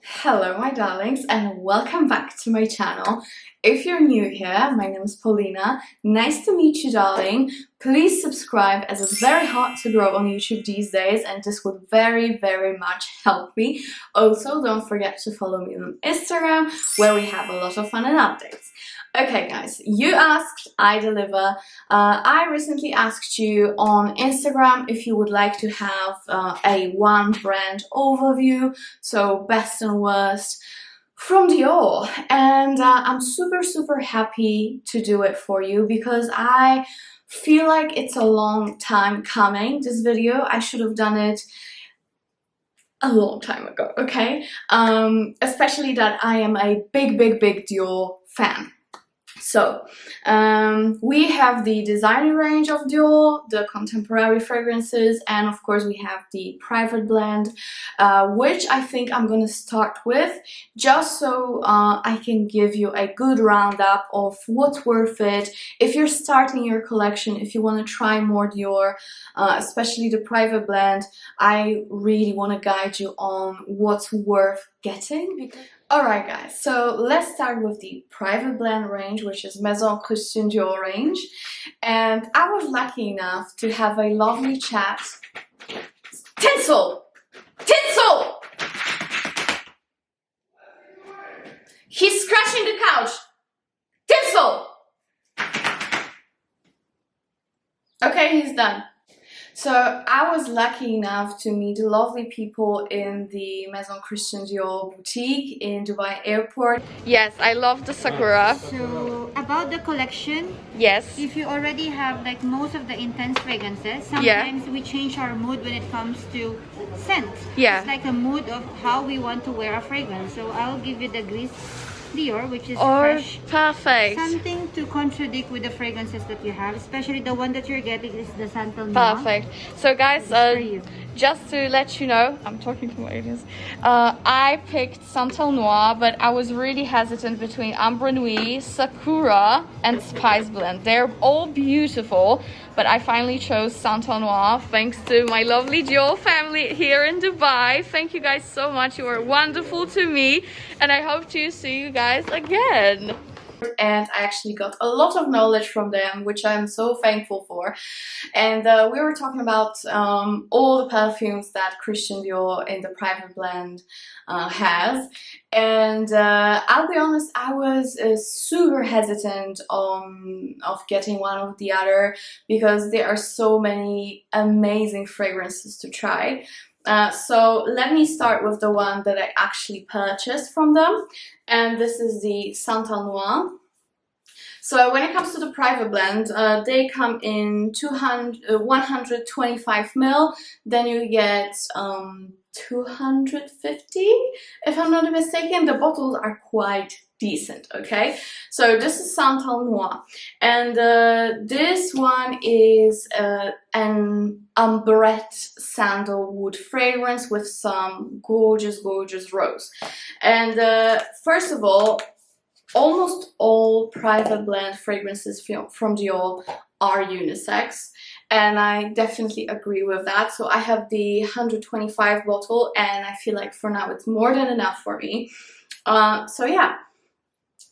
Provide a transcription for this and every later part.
Hello my darlings and welcome back to my channel. If you're new here, my name is Paulina. Nice to meet you, darling. Please subscribe as it's very hard to grow on YouTube these days and this would very much help me. Also, don't forget to follow me on Instagram where we have a lot of fun and updates. Okay guys, you asked, I deliver. I recently asked you on Instagram if you would like to have a one brand overview, so best and worst from Dior, and I'm super happy to do it for you because I feel like it's a long time coming. This video, I should have done it a long time ago, okay? Especially that I am a big Dior fan. So, we have the designer range of Dior, the contemporary fragrances, and of course we have the private blend, which I think I'm gonna start with, just so I can give you a good roundup of what's worth it. If you're starting your collection, if you want to try more Dior, especially the private blend, I really want to guide you on what's worth getting. Alright guys, so let's start with the private blend range, which is Maison Christian Dior range. And I was lucky enough to have a lovely chat. Tinsel! Tinsel! He's scratching the couch! Tinsel! Okay, he's done. So I was lucky enough to meet lovely people in the Maison Christian Dior boutique in Dubai airport. Yes, I love the Sakura. So about the collection, yes, if you already have like most of the intense fragrances, sometimes we change our mood when it comes to scent. Yeah. It's like a mood of how we want to wear a fragrance. So I'll give you the Gris Dior, which is fresh. Perfect. Something to contradict with the fragrances that you have, especially the one that you're getting is the Santal Noir. Perfect. So guys, just to let you know, I'm talking to my audience, I picked Santal Noir, but I was really hesitant between Ambre Nuit, Sakura and Spiceblend. They're all beautiful, but I finally chose Santal Noir thanks to my lovely Dior family here in Dubai. Thank you guys so much. You are wonderful to me and I hope to see you guys again. And I actually got a lot of knowledge from them, which I'm so thankful for. And we were talking about all the perfumes that Christian Dior in the private blend has. And I'll be honest, I was super hesitant of getting one or the other because there are so many amazing fragrances to try. So let me start with the one that I actually purchased from them, and this is the Santal Noir. So when it comes to the private blend, they come in 125 ml, then you get 250, if I'm not mistaken. The bottles are quite decent, okay? So this is Santal Noir, and this one is an umbrette sandalwood fragrance with some gorgeous rose. And first of all, almost all private blend fragrances from Dior are unisex, and I definitely agree with that. So I have the 125 bottle and I feel like for now it's more than enough for me. So yeah,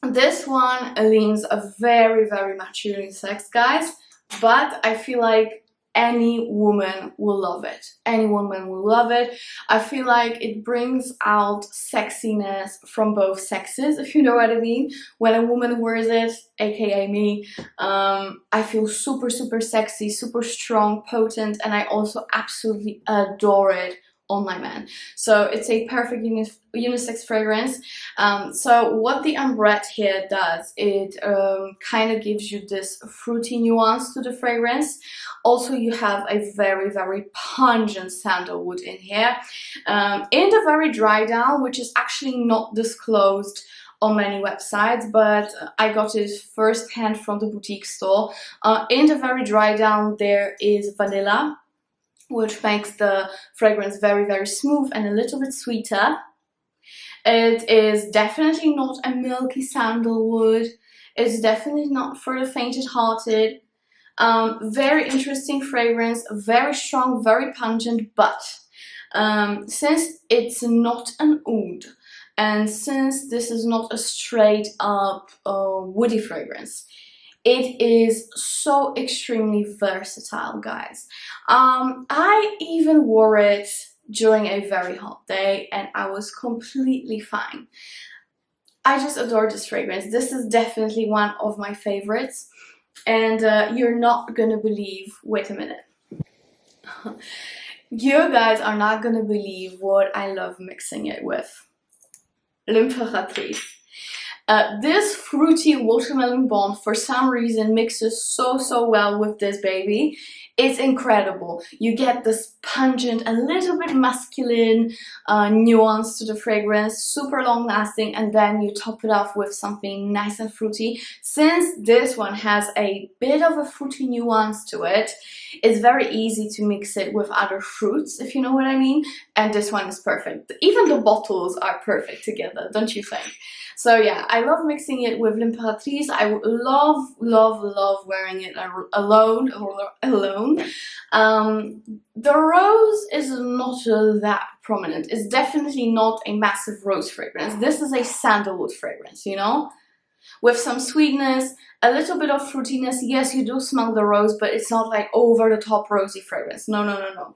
this one leans a very much unisex, guys, but I feel like any woman will love it. Any woman will love it. I feel like it brings out sexiness from both sexes, if you know what I mean. When a woman wears it, aka me, I feel super sexy, super strong, potent, and I also absolutely adore it on my man. So it's a perfect unisex fragrance. So what the umbrette here does, it kind of gives you this fruity nuance to the fragrance. Also, you have a very pungent sandalwood in here. In the very dry down, which is actually not disclosed on many websites, but I got it firsthand from the boutique store. In the very dry down, there is vanilla, which makes the fragrance very smooth and a little bit sweeter. It is definitely not a milky sandalwood. It's definitely not for the faint-hearted. Very interesting fragrance, very strong, very pungent, but since it's not an oud, And since this is not a straight up woody fragrance, it is so extremely versatile, guys. I even wore it during a very hot day and I was completely fine. I just adore this fragrance. This is definitely one of my favorites. And you're not gonna believe, wait a minute. You guys are not gonna believe what I love mixing it with. L'Impératrice. This fruity watermelon bomb for some reason mixes so well with this baby. It's incredible. You get this pungent, a little bit masculine nuance to the fragrance, super long lasting, and then you top it off with something nice and fruity. Since this one has a bit of a fruity nuance to it, it's very easy to mix it with other fruits, if you know what I mean, and this one is perfect. Even the bottles are perfect together, don't you think? So yeah, I love mixing it with L'Impératrice. I love wearing it alone. The rose is not that prominent. It's definitely not a massive rose fragrance. This is a sandalwood fragrance, you know? With some sweetness, a little bit of fruitiness. Yes, you do smell the rose, but it's not like over the top rosy fragrance. No.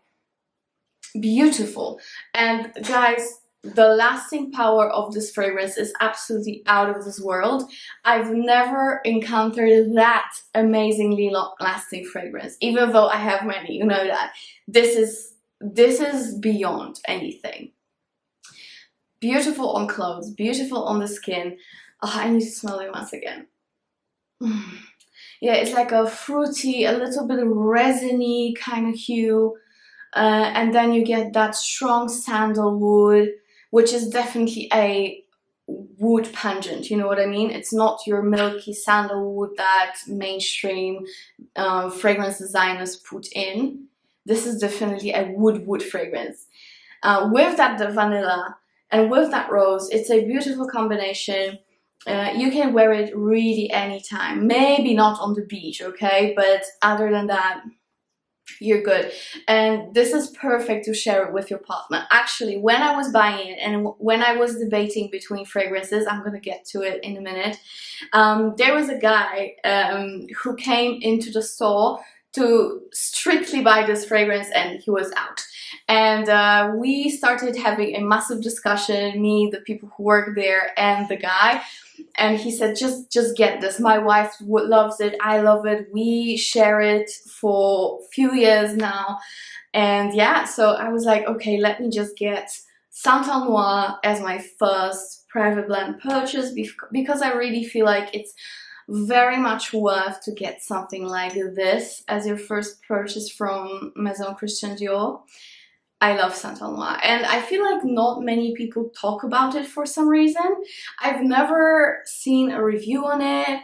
Beautiful. And guys, the lasting power of this fragrance is absolutely out of this world. I've never encountered that amazingly long-lasting fragrance, even though I have many, you know that. This is beyond anything. Beautiful on clothes, beautiful on the skin. Oh, I need to smell it once again. Yeah, it's like a fruity, a little bit of resiny kind of hue. And then you get that strong sandalwood, which is definitely a wood pungent, you know what I mean? It's not your milky sandalwood that mainstream fragrance designers put in. This is definitely a wood fragrance. With that vanilla and with that rose, it's a beautiful combination. You can wear it really anytime. Maybe not on the beach, okay? But other than that, you're good. And this is perfect to share it with your partner. Actually, when I was buying it and when I was debating between fragrances, I'm gonna get to it in a minute, there was a guy who came into the store to strictly buy this fragrance and he was out. And we started having a massive discussion, me, the people who work there, and the guy. And he said, just get this. My wife loves it. I love it. We share it for a few years now. And yeah, so I was like, okay, let me just get Santal Noir as my first private blend purchase because I really feel like it's very much worth to get something like this as your first purchase from Maison Christian Dior. I love Santal Noir, and I feel like not many people talk about it for some reason. I've never seen a review on it.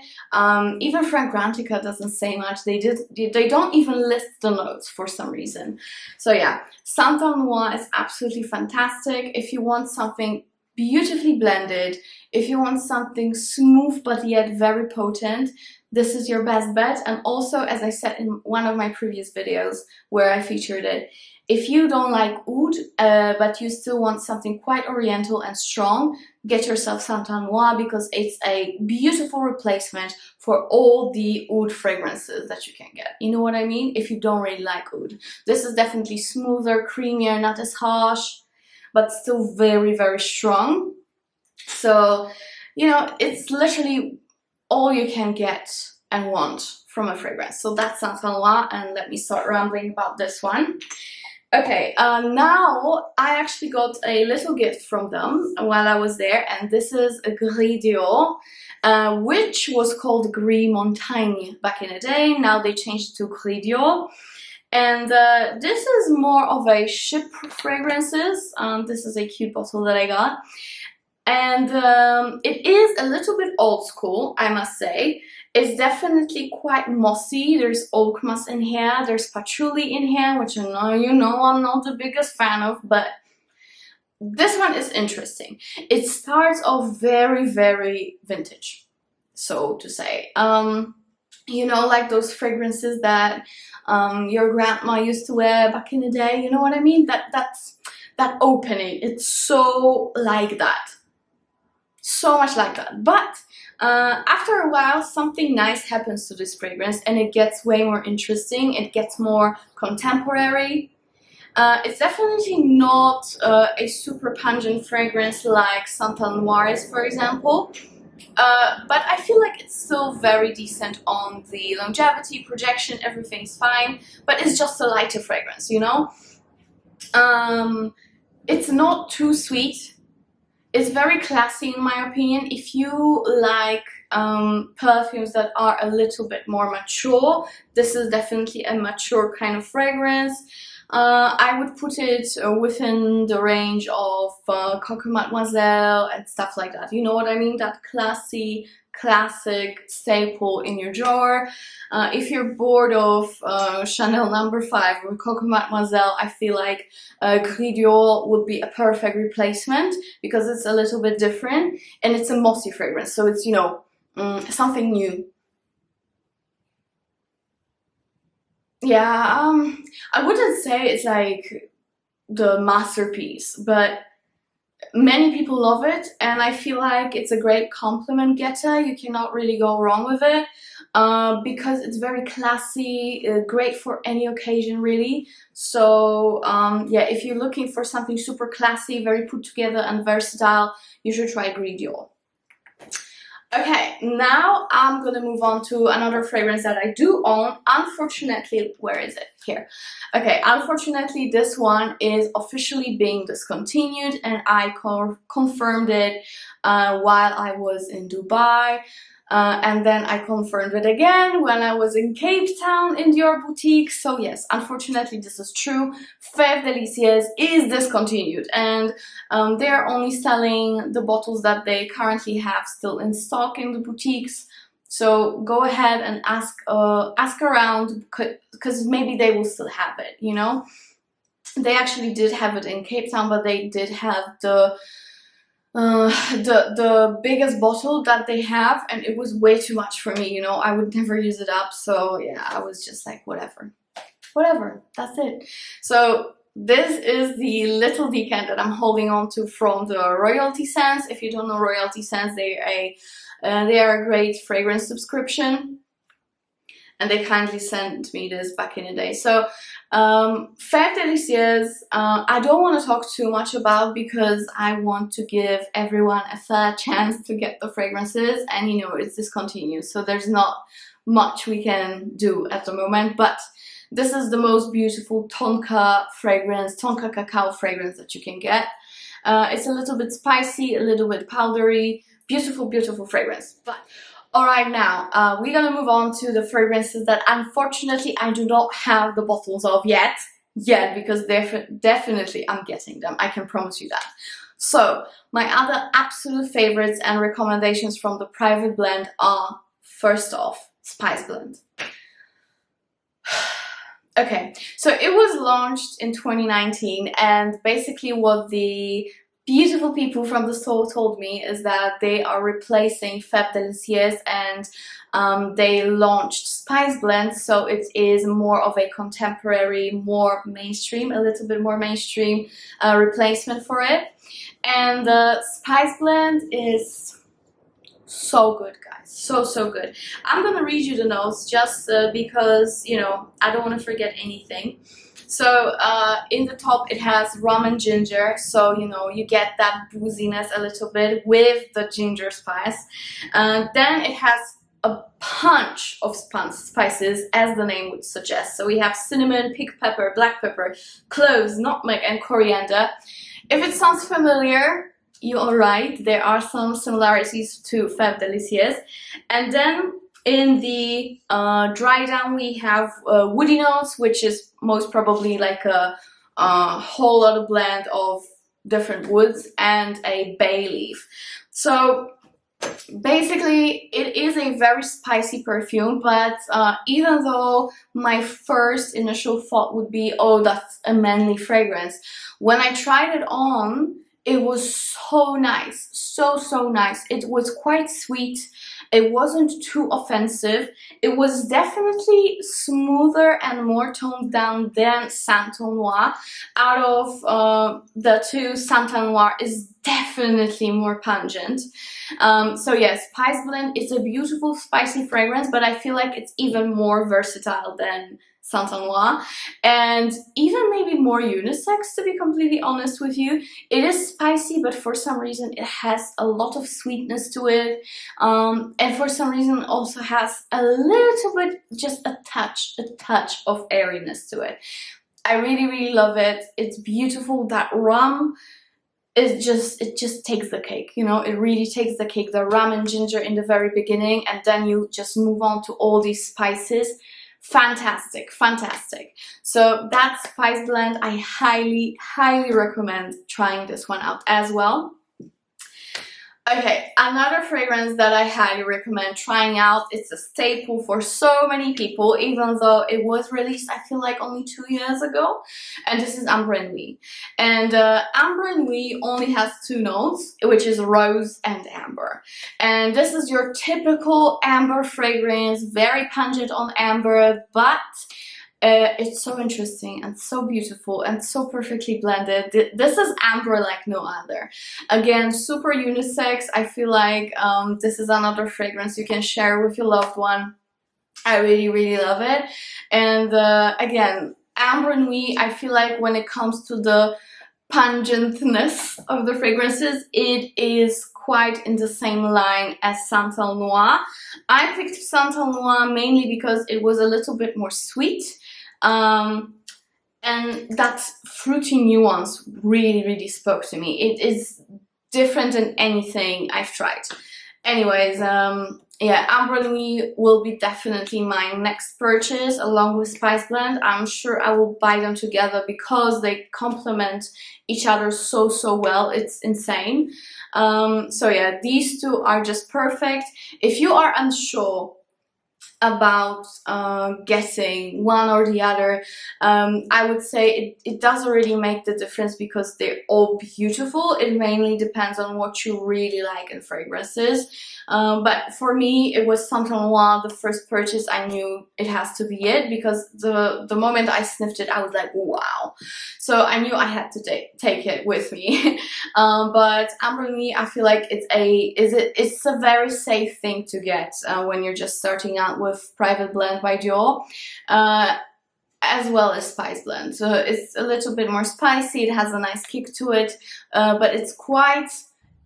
Even Fragrantica doesn't say much. They don't even list the notes for some reason. So yeah, Santal Noir is absolutely fantastic. If you want something beautifully blended, if you want something smooth but yet very potent, this is your best bet. And also, as I said in one of my previous videos where I featured it, if you don't like oud, but you still want something quite oriental and strong, get yourself Santal Noir because it's a beautiful replacement for all the oud fragrances that you can get. You know what I mean? If you don't really like oud. This is definitely smoother, creamier, not as harsh, but still very, very strong. So, you know, it's literally all you can get and want from a fragrance. So that's Santal Noir, and let me start rambling about this one. Okay, now I actually got a little gift from them while I was there, and this is a Gris Dior, which was called Gris Montane back in the day. Now they changed it to Gris Dior. And this is more of a ship fragrances. This is a cute bottle that I got. And it is a little bit old school, I must say. It's definitely quite mossy. There's oak moss in here. There's patchouli in here, which I know you know I'm not the biggest fan of, but this one is interesting. It starts off very, very vintage, so to say. You know, like those fragrances that your grandma used to wear back in the day. You know what I mean? That opening. It's so like that. so much like that. But after a while, something nice happens to this fragrance and it gets way more interesting. It gets more contemporary. It's definitely not a super pungent fragrance like Santal Noir is, for example. But I feel like it's still very decent on the longevity, projection, everything's fine. But it's just a lighter fragrance, you know? It's not too sweet. It's very classy in my opinion. If you like perfumes that are a little bit more mature, this is definitely a mature kind of fragrance. I would put it within the range of Coco Mademoiselle and stuff like that. You know what I mean? That classy, classic staple in your drawer. If you're bored of Chanel No. 5 or Coco Mademoiselle, I feel like Gris Dior would be a perfect replacement because it's a little bit different and it's a mossy fragrance, so it's, you know, something new. Yeah, I wouldn't say it's like the masterpiece, but many people love it and I feel like it's a great compliment getter. You cannot really go wrong with it because it's very classy, great for any occasion really. So yeah, if you're looking for something super classy, very put together and versatile, you should try Gris Dior. Okay, now I'm gonna move on to another fragrance that I do own. Unfortunately, where is it? Here. Okay, unfortunately this one is officially being discontinued and I confirmed it while I was in Dubai. And then I confirmed it again when I was in Cape Town in Dior boutique. So yes, unfortunately this is true. Feve Delicieuse is discontinued and they are only selling the bottles that they currently have still in stock in the boutiques. So go ahead and ask around because maybe they will still have it, you know. They actually did have it in Cape Town, but they did have the biggest bottle that they have and it was way too much for me, you know. I would never use it up, so yeah, I was just like whatever, that's it. So this is the little decant that I'm holding on to from the Royalty Scents. If you don't know Royalty Scents, they are a great fragrance subscription and they kindly sent me this back in the day. So Feve Delicieuse, I don't want to talk too much about because I want to give everyone a fair chance to get the fragrances, and you know it's discontinued, so there's not much we can do at the moment. But this is the most beautiful tonka fragrance, tonka cacao fragrance that you can get. It's a little bit spicy, a little bit powdery, beautiful, beautiful fragrance. But alright, now we're gonna move on to the fragrances that unfortunately I do not have the bottles of yet because definitely I'm getting them, I can promise you that. So my other absolute favorites and recommendations from the private blend are, first off, Spiceblend. Okay, so it was launched in 2019 and basically what the beautiful people from the store told me is that they are replacing Feve Delicieuse and they launched Spiceblend, so it is more of a contemporary, more mainstream, a little bit more mainstream replacement for it. And Spiceblend is so good, guys, so good. I'm gonna read you the notes just because, you know, I don't want to forget anything. So in the top it has rum and ginger, so you know you get that booziness a little bit with the ginger spice. Then it has a punch of spices, as the name would suggest. So we have cinnamon, pink pepper, black pepper, cloves, nutmeg and coriander. If it sounds familiar, you're alright, there are some similarities to Feve Delicieuse. And then in the dry down we have woody notes, which is most probably like a whole other blend of different woods, and a bay leaf. So basically it is a very spicy perfume, but even though my first initial thought would be, oh, that's a manly fragrance, when I tried it on, it was so nice, so nice. It was quite sweet. It wasn't too offensive. It was definitely smoother and more toned down than Santal Noir. Out of the two, Santal Noir is definitely more pungent. So yes, Spiceblend is a beautiful spicy fragrance, but I feel like it's even more versatile than Santal Noir, and even maybe more unisex, to be completely honest with you. It is spicy, but for some reason it has a lot of sweetness to it, and for some reason also has a little bit, just a touch of airiness to it. I really love it. It's beautiful. That rum, it just takes the cake, you know. It really takes the cake. The rum and ginger in the very beginning, and then you just move on to all these spices. Fantastic. So that's Spiceblend. I highly recommend trying this one out as well. Okay, another fragrance that I highly recommend trying out. It's a staple for so many people, even though it was released, I feel like, only 2 years ago. And this is Ambre Nuit. And Ambre Nuit only has 2 notes, which is rose and amber. And this is your typical amber fragrance, very pungent on amber, but it's so interesting and so beautiful and so perfectly blended. This is amber like no other. Again, super unisex. I feel like this is another fragrance you can share with your loved one. I really love it. And again, Ambre Nuit, I feel like when it comes to the pungentness of the fragrances, it is quite in the same line as Santal Noir. I picked Santal Noir mainly because it was a little bit more sweet. And that fruity nuance really spoke to me. It is different than anything I've tried. Anyways, yeah, Ambre Nuit will be definitely my next purchase along with Spiceblend. I'm sure I will buy them together because they complement each other so well. It's insane. So yeah, these two are just perfect. If you are unsure about getting one or the other, I would say it doesn't really make the difference because they're all beautiful. It mainly depends on what you really like in fragrances. But for me, it was Santal Noir, the first purchase. I knew it has to be it because the moment I sniffed it, I was like, wow. So I knew I had to take it with me. But Ambre Nuit, I feel like it's a very safe thing to get when you're just starting out with Private Blend by Dior. As well as Spiceblend. So it's a little bit more spicy. It has a nice kick to it, but it's quite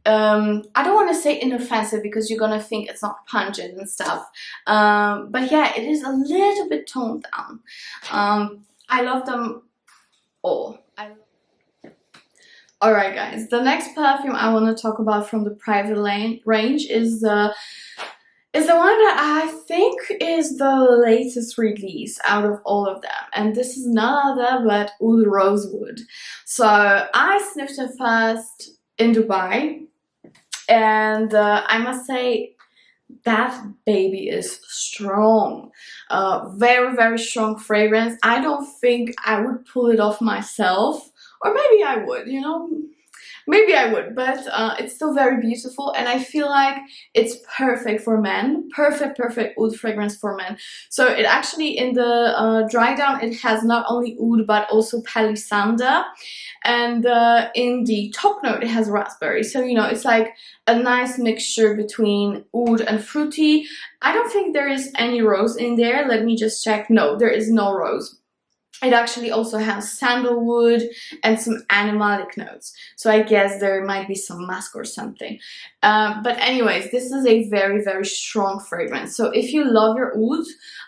I don't want to say inoffensive because you're gonna think it's not pungent and stuff, but yeah, it is a little bit toned down. I love them all. Alright guys, the next perfume I want to talk about from the Private range is the one that I think is the latest release out of all of them, and this is none other but Oud Rosewood. So I sniffed it first in Dubai, and I must say that baby is strong. Very strong fragrance. I don't think I would pull it off myself, or maybe I would, you know. Maybe I would, but it's still very beautiful, and I feel like it's perfect for men. Perfect oud fragrance for men. So it actually, in the dry down, it has not only oud but also palisander, and in the top note it has raspberry. So you know, it's like a nice mixture between oud and fruity. I don't think there is any rose in there. Let me just check. No, there is no rose. It actually also has sandalwood and some animalic notes. So I guess there might be some musk or something. But anyways, this is a very strong fragrance. So if you love your oud,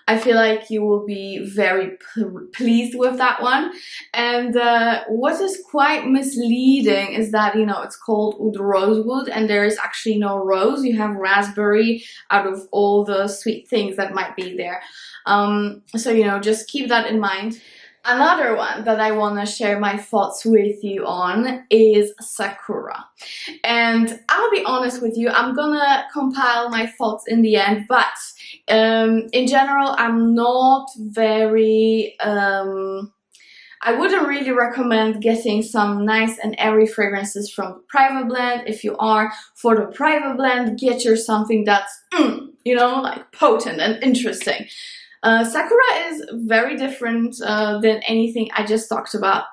I feel like you will be very pleased with that one. And what is quite misleading is that, you know, it's called Oud Rosewood and there is actually no rose. You have raspberry out of all the sweet things that might be there. So, you know, just keep that in mind. Another one that I want to share my thoughts with you on is Sakura. And I'll be honest with you, I'm gonna compile my thoughts in the end, but in general, I'm not very... I wouldn't really recommend getting some nice and airy fragrances from the Private Blend. If you are for the Private Blend, get you something that's you know, like potent and interesting. Sakura is very different than anything I just talked about.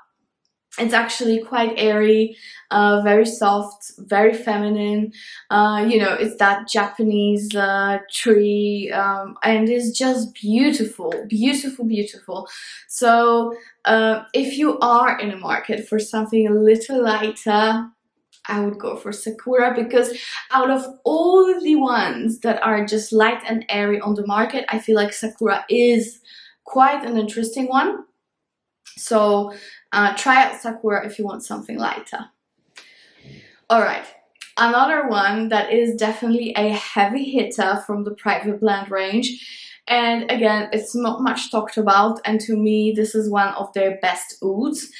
It's actually quite airy, very soft, very feminine. You know, it's that Japanese tree, and it's just beautiful, beautiful, beautiful. So if you are in the market for something a little lighter, I would go for Sakura, because out of all the ones that are just light and airy on the market, I feel like Sakura is quite an interesting one. So try out Sakura if you want something lighter. Alright, another one that is definitely a heavy hitter from the Private Blend range. And again, it's not much talked about, and to me this is one of their best ouds.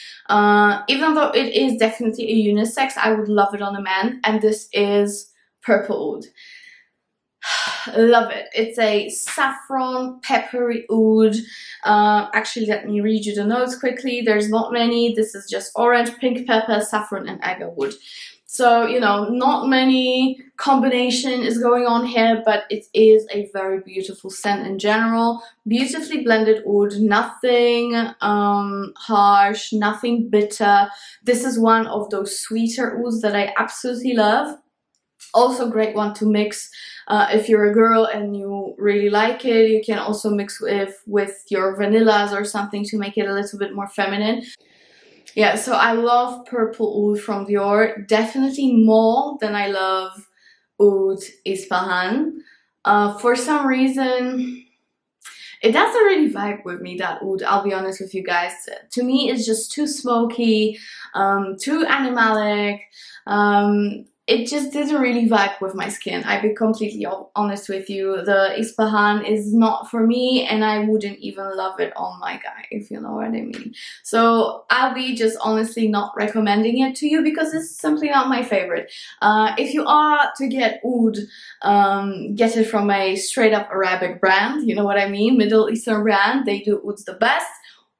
Even though it is definitely a unisex, I would love it on a man, and this is Purple Oud. Love it. It's a saffron peppery oud. Actually, let me read you the notes quickly. There's not many. This is just orange, pink pepper, saffron, and agarwood. So, you know, not many combination is going on here, but it is a very beautiful scent in general. Beautifully blended oud, nothing harsh, nothing bitter. This is one of those sweeter ouds that I absolutely love. Also great one to mix if you're a girl and you really like it. You can also mix with your vanillas or something to make it a little bit more feminine. Yeah, so I love Purple Oud from Dior, definitely more than I love Oud Ispahan. For some reason, it doesn't really vibe with me, that oud, I'll be honest with you guys. To me, it's just too smoky, too animalic. It just didn't really vibe with my skin. I'll be completely honest with you. The Ispahan is not for me, and I wouldn't even love it on my guy, if you know what I mean. So I'll be just honestly not recommending it to you because it's simply not my favorite. If you are to get oud, get it from a straight up Arabic brand, you know what I mean, Middle Eastern brand. They do ouds the best.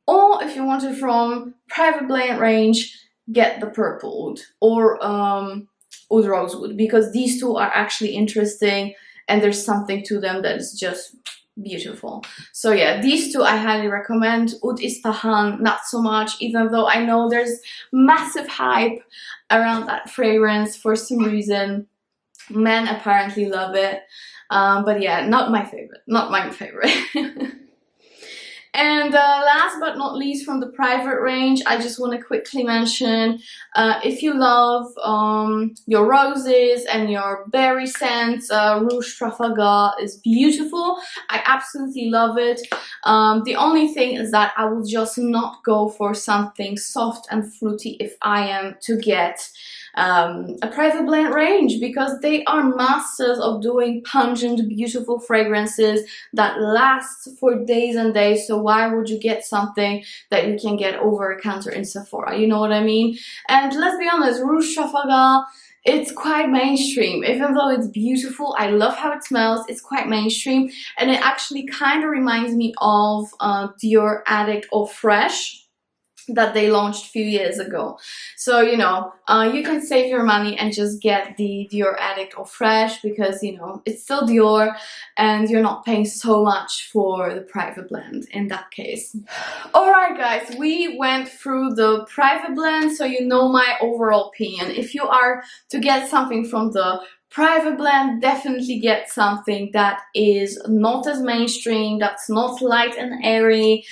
Or if you want it from Private Blend range, get the Purple Oud or Oud Rosewood, because these two are actually interesting and there's something to them that is just beautiful. So yeah, these two I highly recommend. Oud Ispahan not so much, even though I know there's massive hype around that fragrance for some reason. Men apparently love it, but yeah, not my favorite, not my favorite. And last but not least, from the Private range, I just want to quickly mention, if you love your roses and your berry scents, Rouge Trafalgar is beautiful. I absolutely love it. The only thing is that I will just not go for something soft and fruity if I am to get a Private Blend range, because they are masters of doing pungent, beautiful fragrances that last for days and days. So why would you get something that you can get over a counter in Sephora? You know what I mean? And let's be honest, Rouge Trafalgar, it's quite mainstream. Even though it's beautiful, I love how it smells, it's quite mainstream, and it actually kind of reminds me of Dior Addict or Fresh that they launched a few years ago. So, you know, you can save your money and just get the Dior Addict or Fresh, because, you know, it's still Dior and you're not paying so much for the Private Blend in that case. Alright guys, we went through the Private Blend, so you know my overall opinion. If you are to get something from the Private Blend, definitely get something that is not as mainstream, that's not light and airy,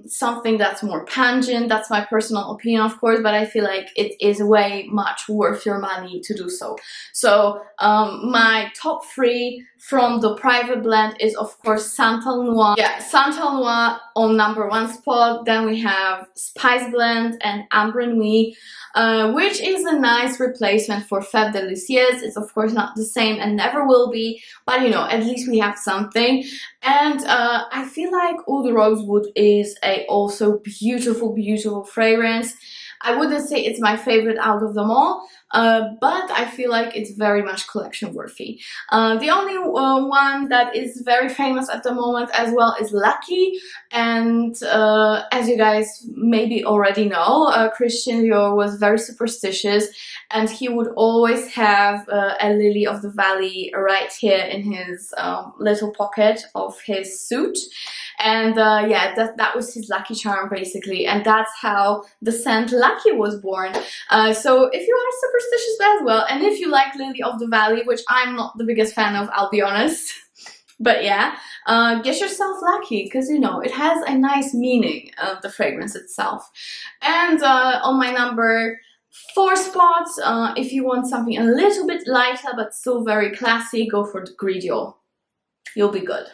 something that's more pungent. That's my personal opinion, of course, but I feel like it is way much worth your money to do so. So my top three from the Private Blend is of course Santal Noir. Yeah, Santal Noir on #1 spot. Then we have Spiceblend and Ambre Nuit, which is a nice replacement for Feve Delicieuse. It's of course not the same and never will be, but you know, at least we have something. And I feel like Oud Rosewood is a also beautiful, beautiful fragrance. I wouldn't say it's my favorite out of them all. but I feel like it's very much collection worthy. The only one that is very famous at the moment as well is Lucky, and as you guys maybe already know, Christian Dior was very superstitious, and he would always have a lily of the valley right here in his little pocket of his suit. And yeah, that was his lucky charm basically, and that's how the scent Lucky was born. So if you are superstitious as well, and if you like Lily of the Valley, which I'm not the biggest fan of, I'll be honest, but yeah, get yourself Lucky, because you know, it has a nice meaning, the fragrance itself. And on my number 4 spots, if you want something a little bit lighter but still very classy, go for the Gris Dior. You'll be good.